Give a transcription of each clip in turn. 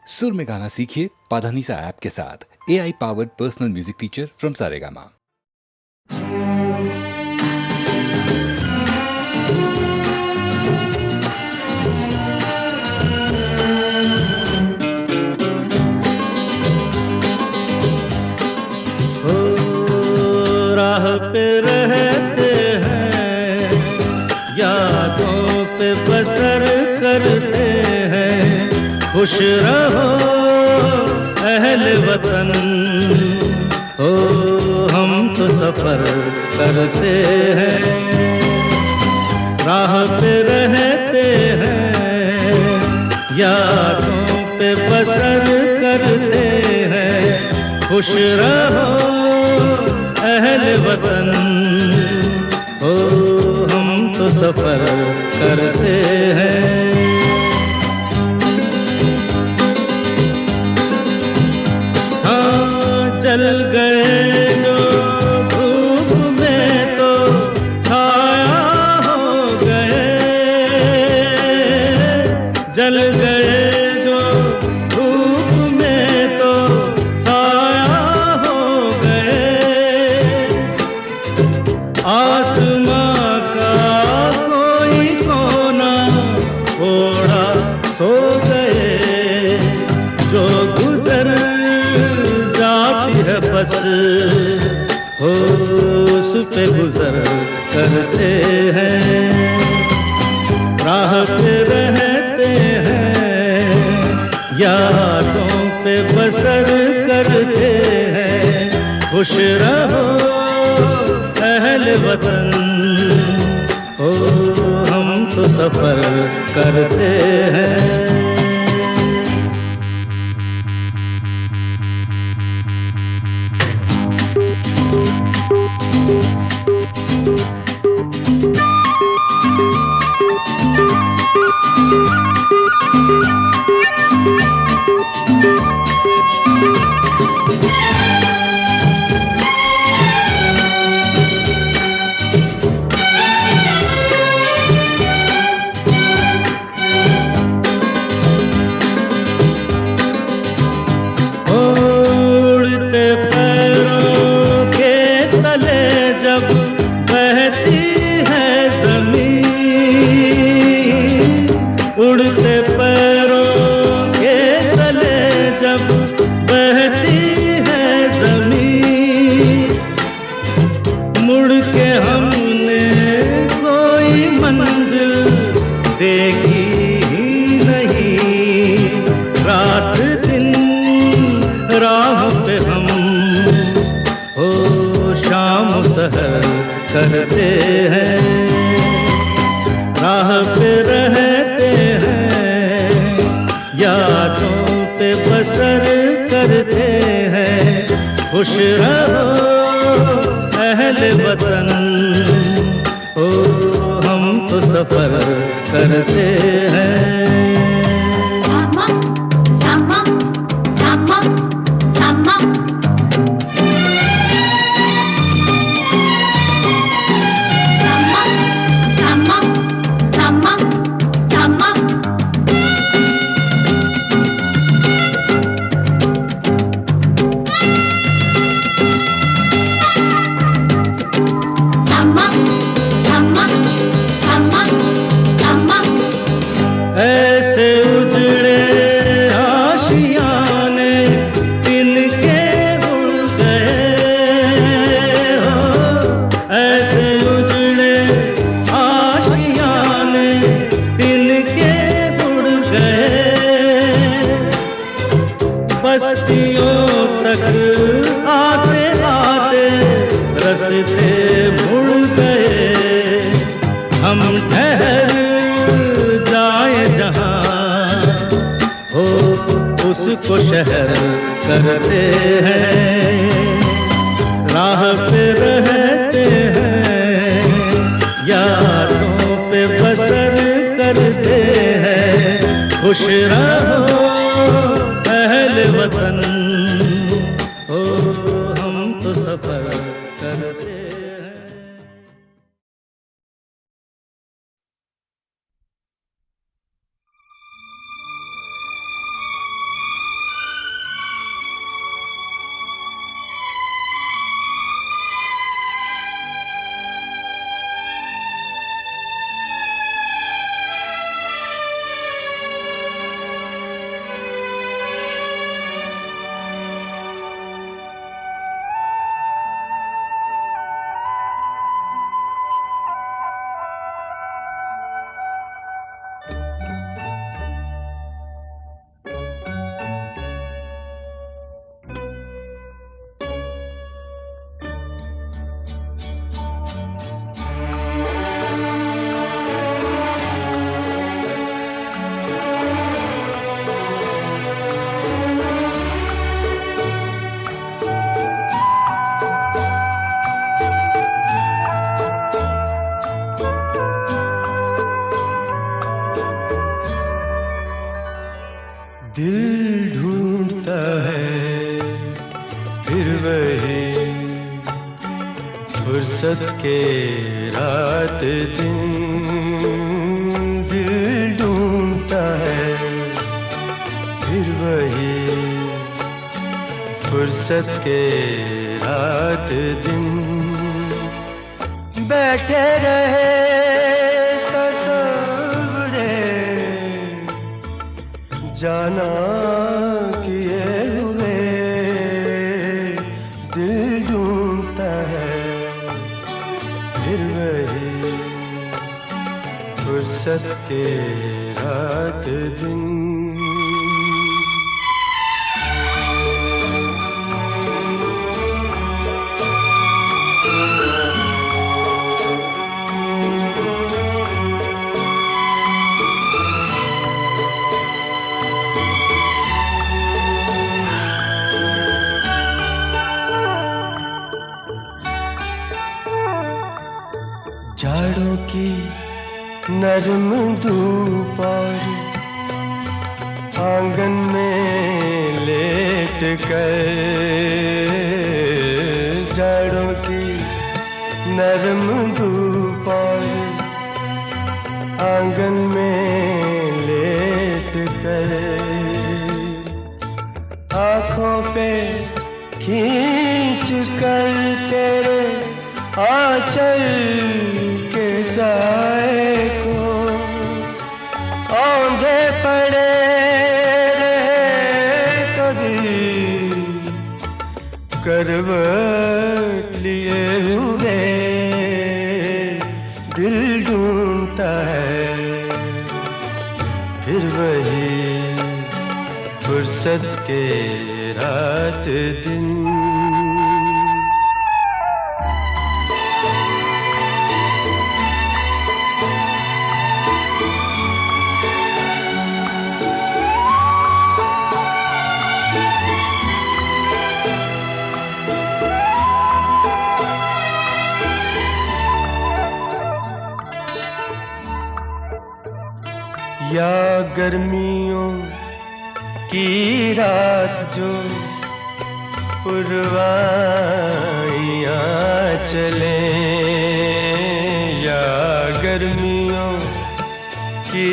सुर में गाना सीखिए पाधानीसा ऐप के साथ। AI powered personal music teacher from Saregama. राह पे रहते हैं, यादों पे बसर करते हैं। खुश रहो अहल वतन, हो हम तो सफर करते हैं। राह पे रहते हैं, यादों पे बसर करते हैं। खुश रहो अहल वतन, हो हम तो सफर करते हैं। हाँ, जल गए जो धूप में तो छाया हो गए, जल गए जो धूप में तो छाया हो गए। आसमां का कोई कोना थोड़ा सो गए, जो गुजर जाती है बस, हो उस पे गुजर करते हैं। राह पे रहते हैं, यादों पे बसर करते हैं। खुश रहो अहल वतन, हो हम तो सफर करते हैं। उड़ते पैरों के तले जब बहती है ज़मीन, उड़ते पैरों के तले जब बहती है ज़मीन। मुड़ के हमने कोई मंजिल देखी ही नहीं, रात दिन राह पे हम, हो शाम सहर करते हैं। राह पे रहते हैं, यादों पे बसर करते हैं। खुश रहो अहल वतन, हो हम तो सफर करते हैं। ऐसे उजड़े आशियाने तिनके उड़ गए, हो ऐसे उजड़े आशियाने तिनके उड़ गए। बस्तियों तक आते आते रास्ते मुड़ गए। हम ठहर जाए जहाँ, हो उसको शहर करते हैं। राह पे रहते हैं, यादों पे बसर करते हैं। खुश रहो अहल वतन, हो हम तो सफर करते हैं। ढूंढता है फिर वही फुर्सत के रात दिन, दिल ढूंढता है फिर वही फुर्सत के रात दिन। बैठे रहे तस्वुरे जाना किए हुए, दिल ढूंढता है फिर वही फुर्सत के रात दिन। जाड़ों की नरम धूप और आंगन में लेट कर, जाड़ों की नरम धूप और आंगन में लेट कर, आँखों पे खींच कर तेरे आंचल के साए को औंधे पड़े रहे कभी करवट लिए हुए, दिल ढूंढता है फिर वही फुर्सत के रात दिन। या गर्मियों की रात जो पुरवाइयाँ चले, या गर्मियों की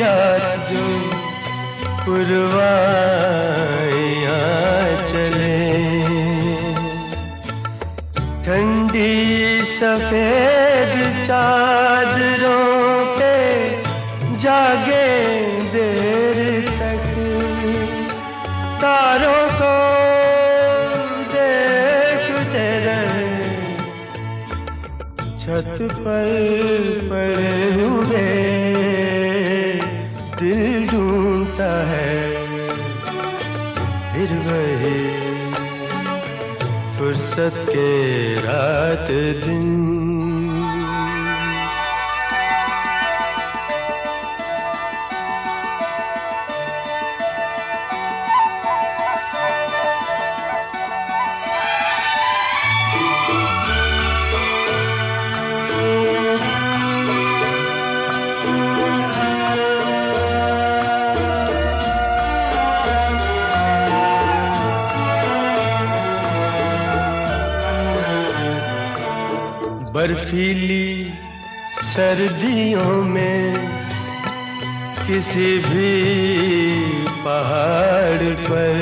रात जो पुरवाइयाँ चले, ठंडी सफेद चादरों पे जागे देर तक, तारों को देखते रहे छत पर पड़े हुए, दिल ढूंढता है फिर वही फुर्सत के रात दिन। बर्फीली सर्दियों में किसी भी पहाड़ पर,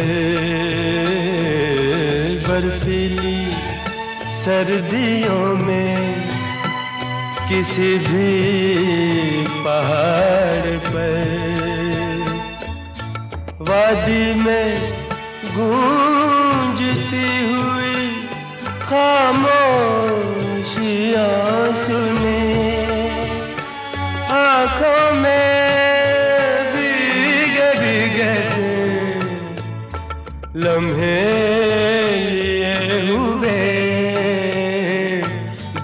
बर्फीली सर्दियों में किसी भी पहाड़ पर, वादी में गूंजती हुई खामोशियाँ सुने, आँखों में भीगे भीगे से लम्हे लिए हुए,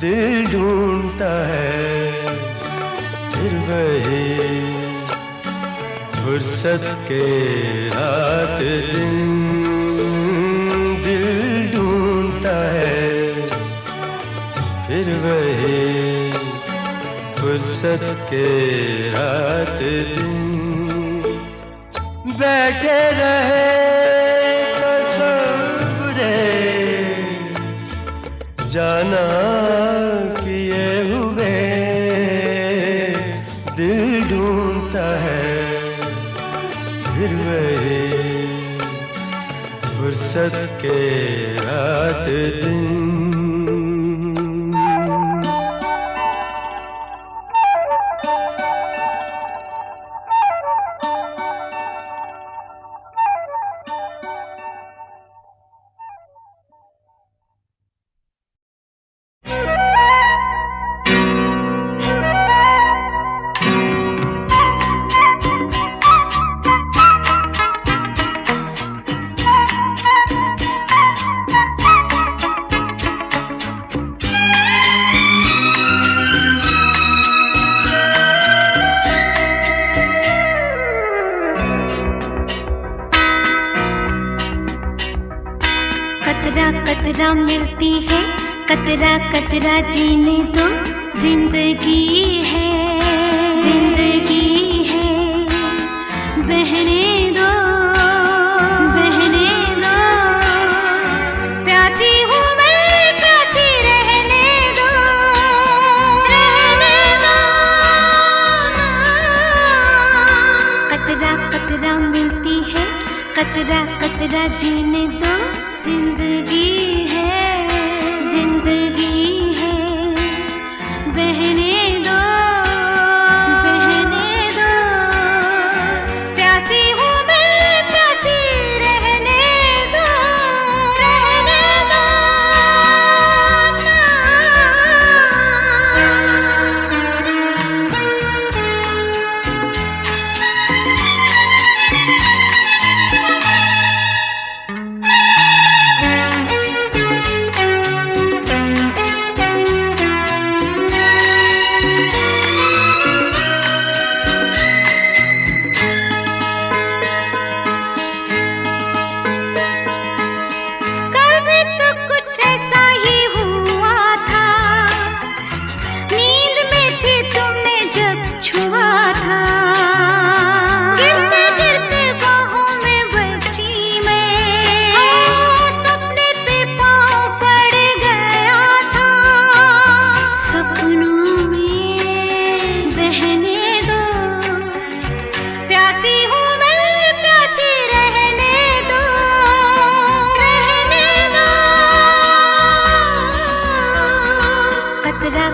दिल ढूंढता है फिर वही फुर्सत के रात दिन, दिल ढूंढता है फिर वही फुर्सत के रात दिन। बैठे रहे तसव्वुरे जाना किए हुए दिल ढूंढता है फिर वही फुर्सत के रात दिन। कतरा कतरा मिलती है, कतरा कतरा जीने दो, जिंदगी है, जिंदगी है, बहने दो, बहने दो, प्यासी हूँ मैं, प्यासी रहने दो, रहने दो। कतरा कतरा मिलती है, कतरा कतरा जीने दो, जिंदगी है, जिंदगी है, बहने दो, बहने दो, प्यासी हूँ मैं, प्यासी रहने दो, रहने दो।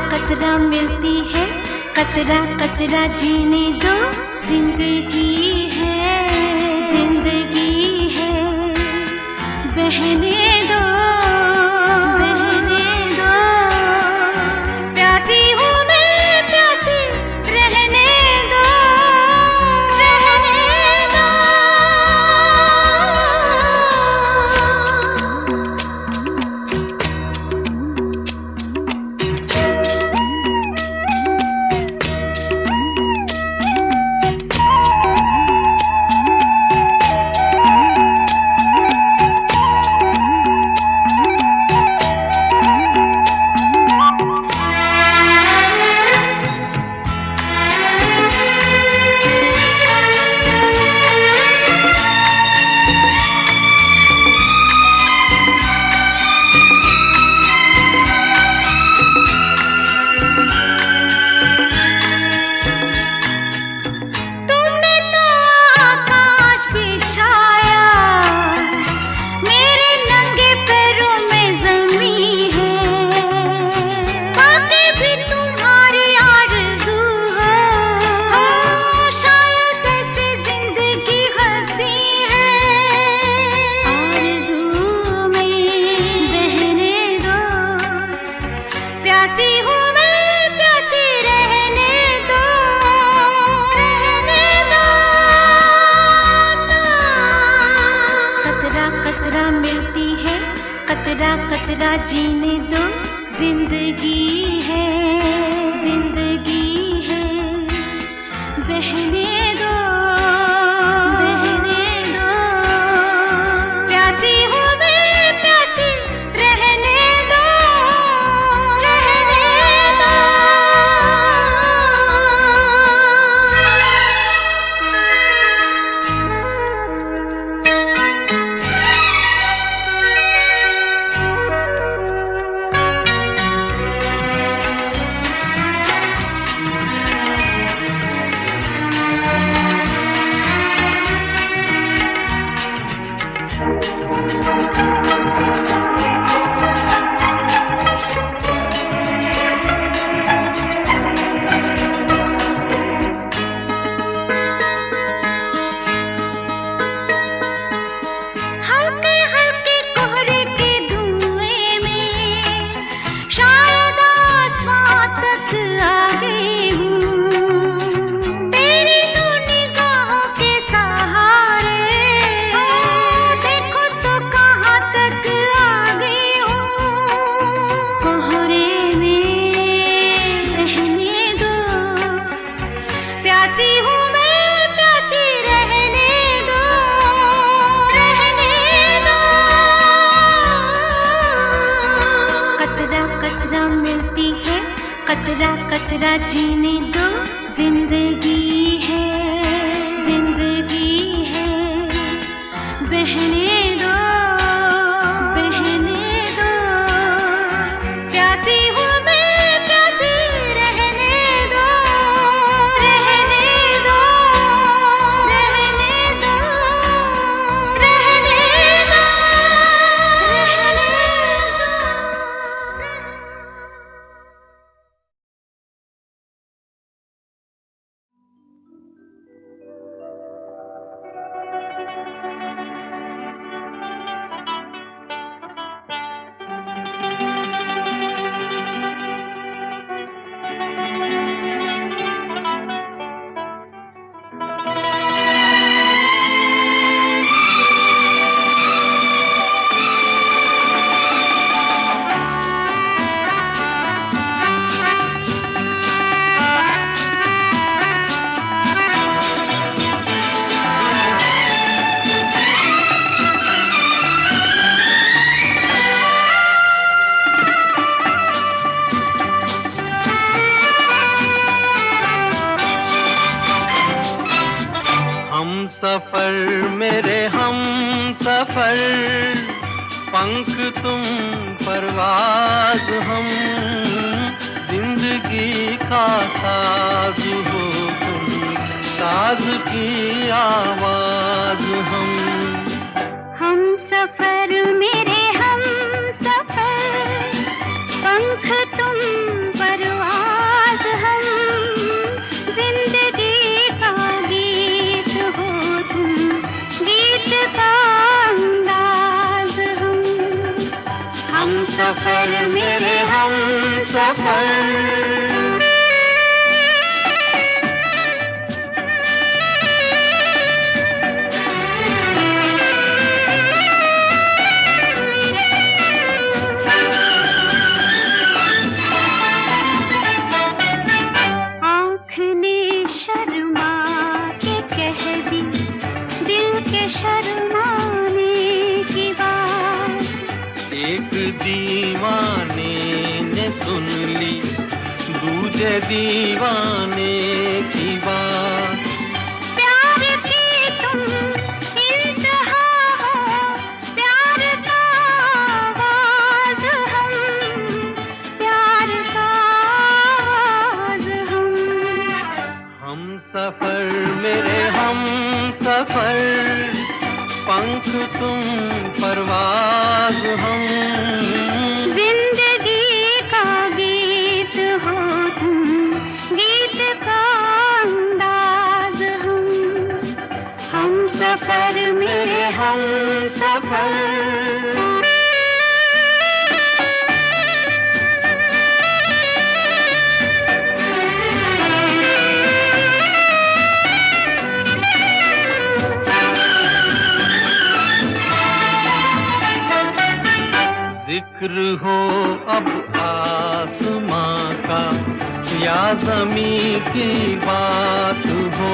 कतरा मिलती है, कतरा कतरा जीने दो, जिंदगी है, जिंदगी है, बहने दो, बहने दो, प्यासी हूँ मैं, प्यासी रहने दो, रहने दो। कतरा कतरा जीने दो, जिंदगी है, जिंदगी है, बहने दो, बहने दो, प्यासी हूँ मैं, प्यासी रहने दो, रहने दो। खतरा जीने दो, जिंदगी है, जिंदगी है, बहने दो, बहने दो, प्यासी हूँ मैं, प्यासी रहने दो, रहने दो, रहने दो, रहने दो, रहने दो। हम सफर मेरे हम सफर, पंख तुम परवाज हम, जिंदगी का साज हो तुम, साज की आवाज हम। हम सफर मेरे हम सफर, पंख तुम परवाज हम, जिंदगी का गीत हो तुम, गीत का अंदाज हम सफर मेरे हम सफर। शर्माने की बात एक दीवाने ने सुन ली दूजे दीवाने की बात। प्यार की तुम इंतहा हो, प्यार का आवाज हम, प्यार का आवाज हम सफर मेरे हम सफर, पंख तुम परवाज हम, जिंदगी का गीत हो तुम, गीत का अंदाज हम सफर मेरे हम सफर। जिक्र हो अब आसमां का या ज़मीं की बात हो,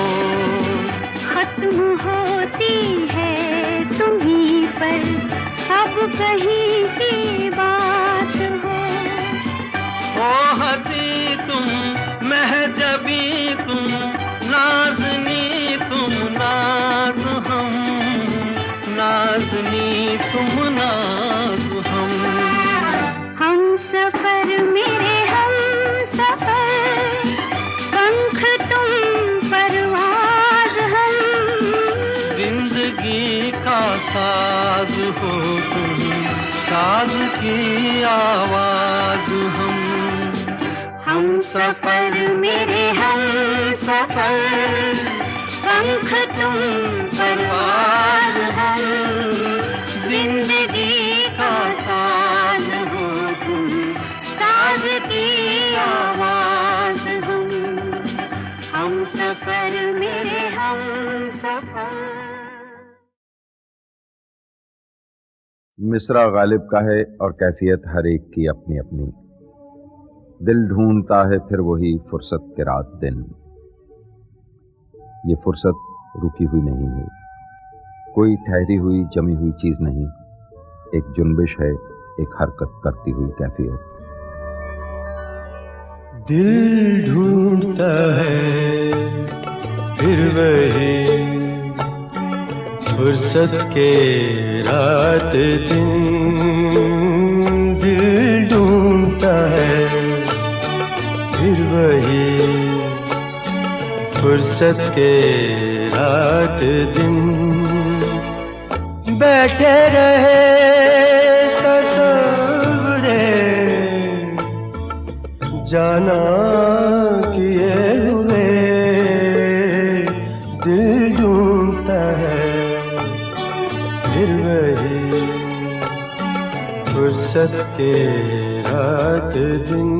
खत्म होती है तुम्हीं पर अब कहीं की बात हो हंसी तुम महजबी तुम, नाज़नी तुम नाज हम, नाज़नी तुम नाज हम सफर मेरे हम सफर, पंख तुम परवाज हम, जिंदगी का साज हो तुम, साज की आवाज हम सफर मेरे हम सफर, पंख तुम परवाज हम, जिंदगी का साज हो तुम, साज की आवाज हम सफर मेरे हम सफर। मिसरा गालिब का है और कैफियत हर एक की अपनी अपनी, दिल ढूंढता है फिर वही फुर्सत के रात दिन। ये फुर्सत रुकी हुई नहीं है, कोई ठहरी हुई जमी हुई चीज नहीं, एक जुनबिश है, एक हरकत करती हुई कैफियत। दिल ढूंढता है फिर वही फुर्सत के रात दिन, दिल ढूंढता है फिर वही फुर्सत के रात दिन। बैठे रहे तस्वुरे जाना किए हुए, दिल ढूंढता है फिर वही फुर्सत के रात दिन।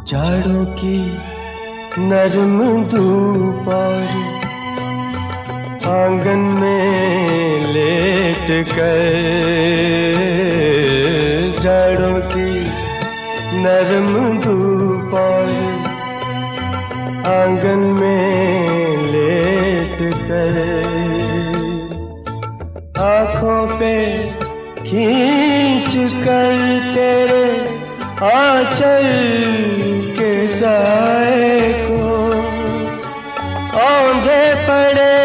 जाड़ों की नरम धूप और आंगन में लेट कर, जाड़ों की नरम धूप और आंगन में लेट कर, आँखों पे खींच कर तेरे आंचल के साए को औंधे पड़े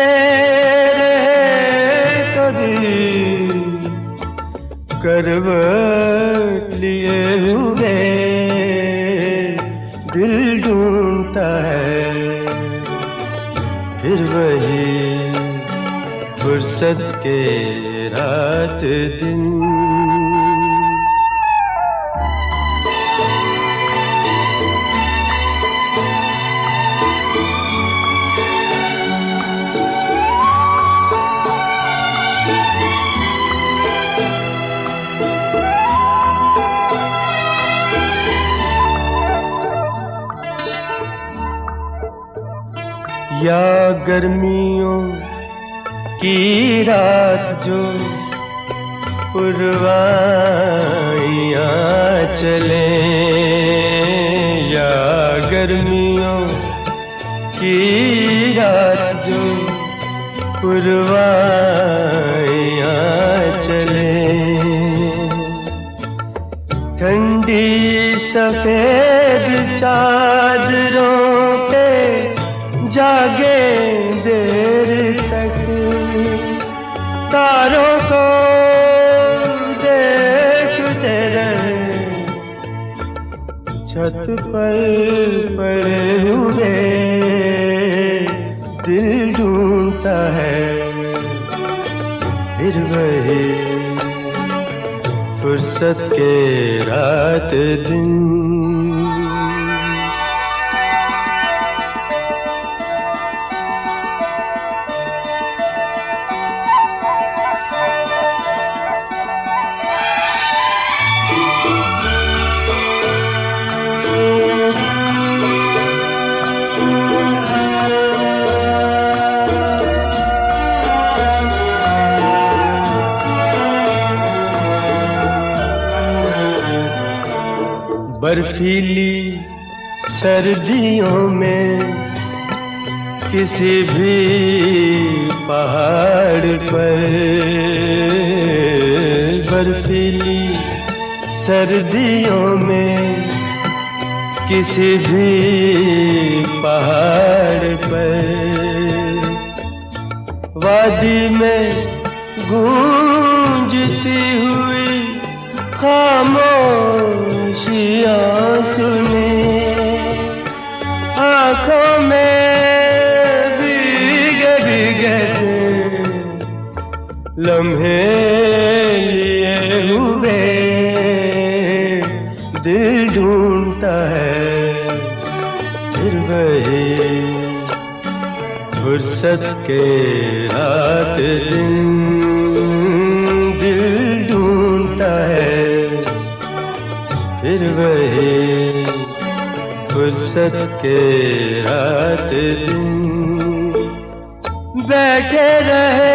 रहे कभी करवट लिए हुए, दिल ढूंढता है फिर वही फुर्सत के रात दिन। या गर्मियों की रात जो पुरवाइयाँ चले, या गर्मियों की रात जो पुरवाइयाँ चले, ठंडी सफेद चादरों पे जागे देर तक, तारों को देखते रहे छत पर पड़े हुए, दिल ढूंढता है फिर वही फुर्सत के रात दिन। बर्फीली सर्दियों में किसी भी पहाड़ पर, बर्फीली सर्दियों में किसी भी पहाड़ पर, वादी में गूंजती हुई खामोशियाँ सुनी, आँखों में भीगे भीगे से लम्हे लिए हुए, दिल ढूंढता है फिर वही फुर्सत के रात दिन, दिल ढूंढता है फिर वही फुर्सत के रात दिन। बैठे रहे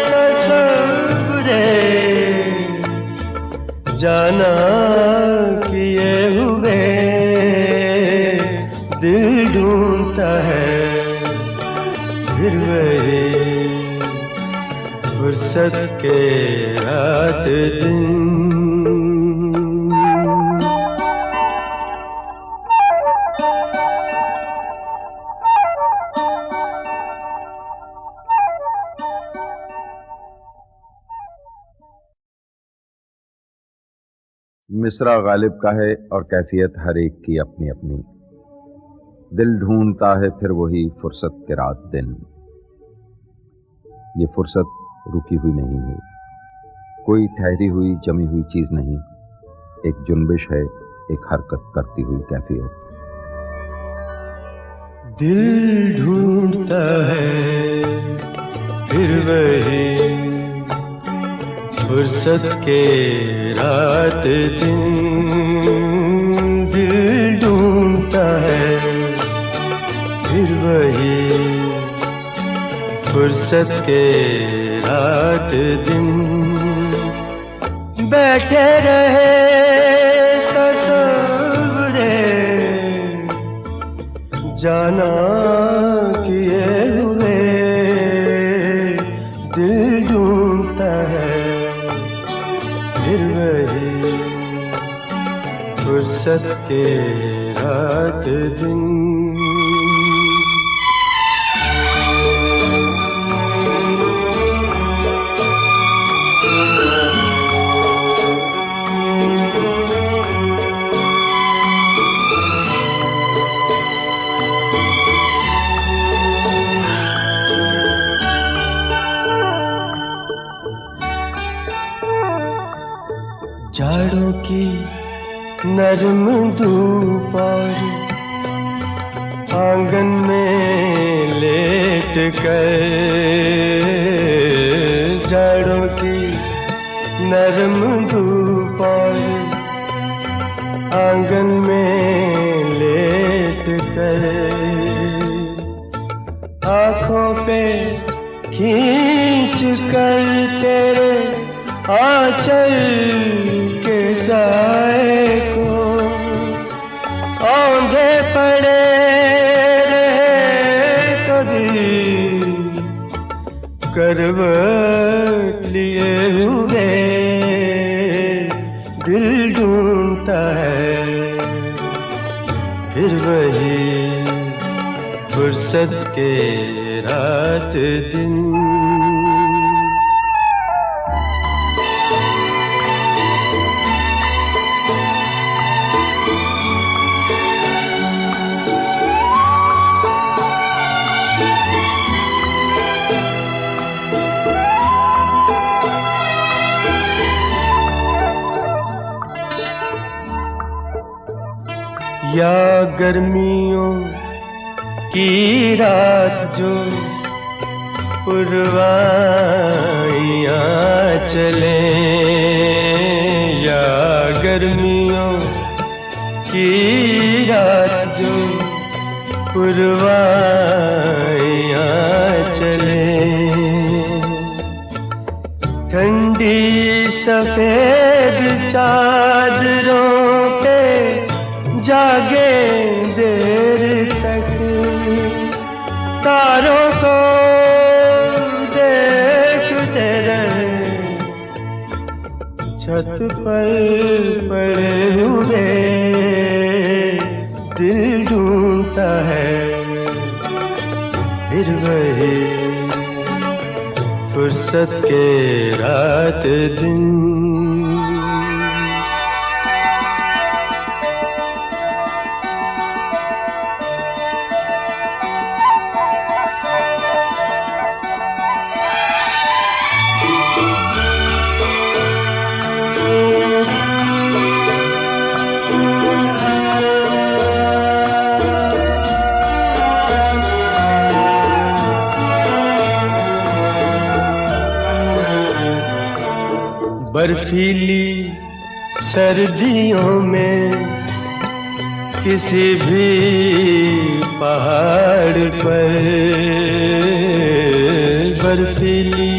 तसव्वुरे जाना किए हुए दिल ढूंढता है फिर वही फुर्सत के रात दिन। मिसरा गालिब का है और कैफियत हर एक की अपनी अपनी। दिल ढूंढता है फिर वही फुर्सत के रात दिन। ये फुर्सत रुकी हुई नहीं है, कोई ठहरी हुई जमी हुई चीज नहीं, एक जुनबिश है, एक हरकत करती हुई कैफियत। दिल ढूंढता है फिर वही फुर्सत के रात दिन। दिल ढूंढता है फिर वही फुर्सत के रात दिन। बैठे रहे तसव्वुरे जाना किए हुए दिल ढूंढता है फिर वही फुर्सत के रात दिन। जाड़ों की नरम धूप और आंगन में लेट कर, जाड़ों की नरम धूप और आंगन में लेट कर, आँखों पे खींच कर तेरे आंचल के साए को औंधे पड़े रहे कभी करवट लिए हुए दिल ढूंढता है फिर वही फुर्सत के रात दिन। या गर्मियों की रात जो पुरवाइयाँ चले, या गर्मियों की रात जो पुरवाइयाँ चले, ठंडी सफेद चादरों पे जागे देर तक, तारों को देखते रहे छत पर पड़े हुए दिल ढूंढता है फिर वही फुर्सत के रात दिन। बर्फीली सर्दियों में किसी भी पहाड़ पर बर्फीली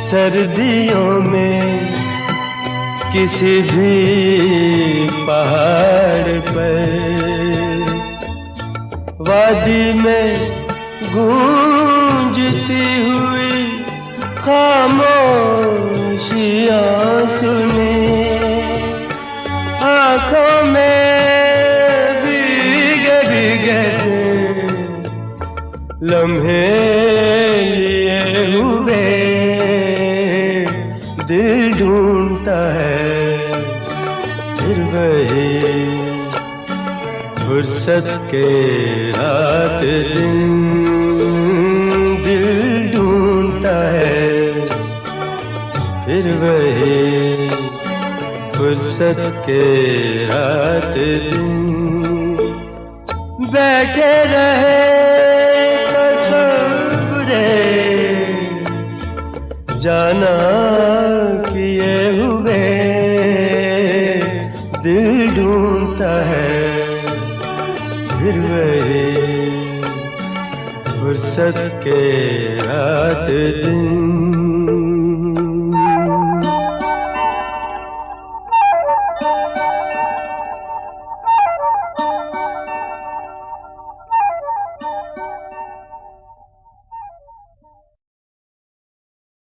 सर्दियों में किसी भी पहाड़ पर वादी में गूंजती हुई खामोशियां सुनी आँखों में भीगे भीगे से लम्हे लिए हुए दिल ढूंढता है फिर वही फुर्सत के रात दिन दिल ढूंढता है फिर वही फुर्सत के रात दिन बैठे रहे ससुरे जाना किए हुए दिल ढूंढता है फिर वही फुर्सत के रात दिन